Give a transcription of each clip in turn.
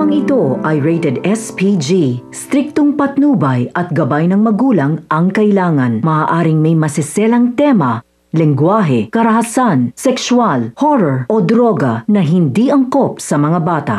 Programang ito ay rated SPG. Striktong patnubay at gabay ng magulang ang kailangan. Maaaring may masiselang tema, lengguwahe, karahasan, sexual, horror o droga na hindi angkop sa mga bata.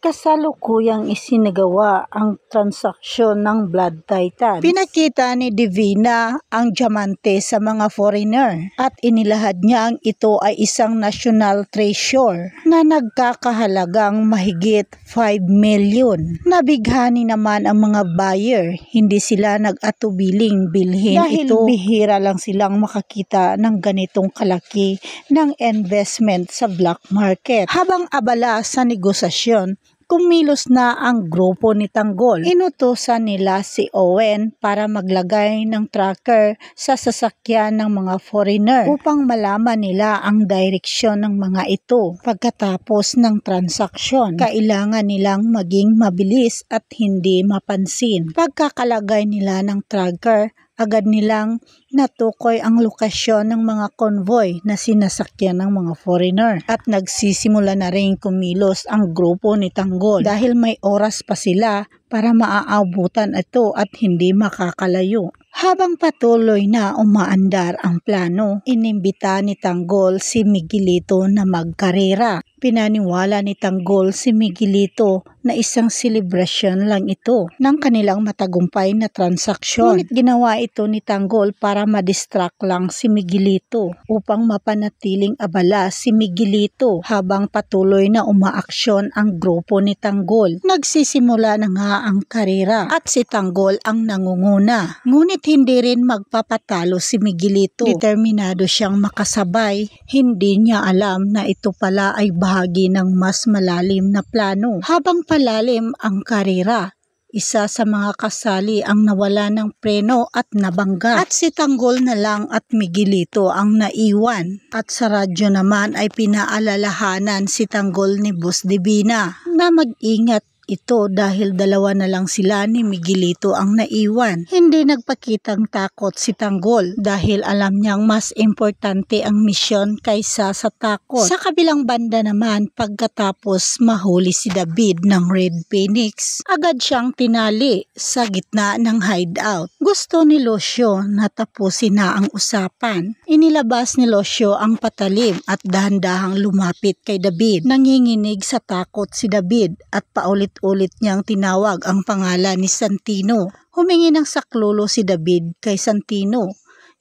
Kasalukuyang isinagawa ang transaksyon ng Blood Titans. Pinakita ni Divina ang diamante sa mga foreigner at inilahad niya ang ito ay isang national treasure na nagkakahalagang mahigit 5 million. Nabighani naman ang mga buyer, hindi sila nag-atubiling bilhin dahil ito. Bihira lang silang makakita ng ganitong kalaki ng investment sa black market. Habang abala sa negosasyon, kumilos na ang grupo ni Tanggol. Inutusan nila si Owen para maglagay ng tracker sa sasakyan ng mga foreigner upang malaman nila ang direksyon ng mga ito. Pagkatapos ng transaksyon, kailangan nilang maging mabilis at hindi mapansin. Pagkakalagay nila ng tracker, agad nilang natukoy ang lokasyon ng mga convoy na sinasakyan ng mga foreigner at nagsisimula na rin kumilos ang grupo ni Tanggol dahil may oras pa sila para maaabutan ito at hindi makakalayo. Habang patuloy na umaandar ang plano, inimbita ni Tanggol si Miguelito na magkarera. Pinaniwala ni Tanggol si Miguelito na isang selebrasyon lang ito ng kanilang matagumpay na transaksyon. Ngunit ginawa ito ni Tanggol para ma-distract lang si Miguelito upang mapanatiling abala si Miguelito habang patuloy na umaaksyon ang grupo ni Tanggol. Nagsisimula na nga ang karera at si Tanggol ang nangunguna. Ngunit hindi rin magpapatalo si Miguelito. Determinado siyang makasabay. Hindi niya alam na ito pala ay bahagi ng mas malalim na plano. Habang palalim ang karera, isa sa mga kasali ang nawala ng preno at nabangga. At si Tanggol na lang at Miguelito ang naiwan. At sa radyo naman ay pinaalalahanan si Tanggol ni Boss Divina na mag-ingat ito dahil dalawa na lang sila ni Miguelito ang naiwan. Hindi nagpakitang takot si Tanggol dahil alam niyang mas importante ang misyon kaysa sa takot. Sa kabilang banda naman, pagkatapos mahuli si David ng Red Phoenix, agad siyang tinali sa gitna ng hideout. Gusto ni Lucio na tapusin na ang usapan. Inilabas ni Lucio ang patalim at dahan-dahang lumapit kay David. Nanginginig sa takot si David at paulit-ulit niyang tinawag ang pangalan ni Santino. Humingi ng saklolo si David kay Santino.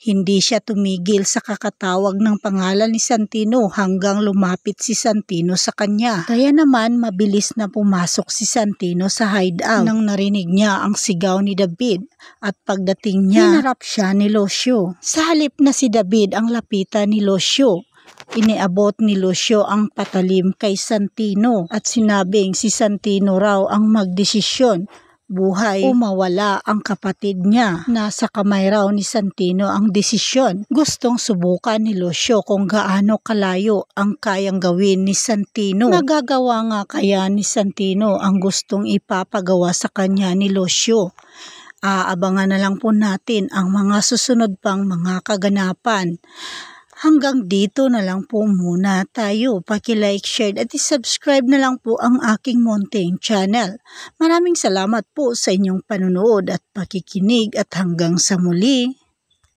Hindi siya tumigil sa kakatawag ng pangalan ni Santino hanggang lumapit si Santino sa kanya. Kaya naman mabilis na pumasok si Santino sa hideout nang narinig niya ang sigaw ni David at pagdating niya, hinarap siya ni Lucio. Sa halip na si David ang lapitan ni Lucio, iniabot ni Lucio ang patalim kay Santino at sinabing si Santino raw ang magdesisyon, buhay o mawala ang kapatid niya. Nasa kamay raw ni Santino ang desisyon. Gustong subukan ni Lucio kung gaano kalayo ang kayang gawin ni Santino. Nagagawa nga kaya ni Santino ang gustong ipapagawa sa kanya ni Lucio? Aabangan na lang po natin ang mga susunod pang mga kaganapan. Hanggang dito na lang po muna tayo. Paki-like, share at i-subscribe na lang po ang aking munting channel. Maraming salamat po sa inyong panonood at pakikinig at hanggang sa muli.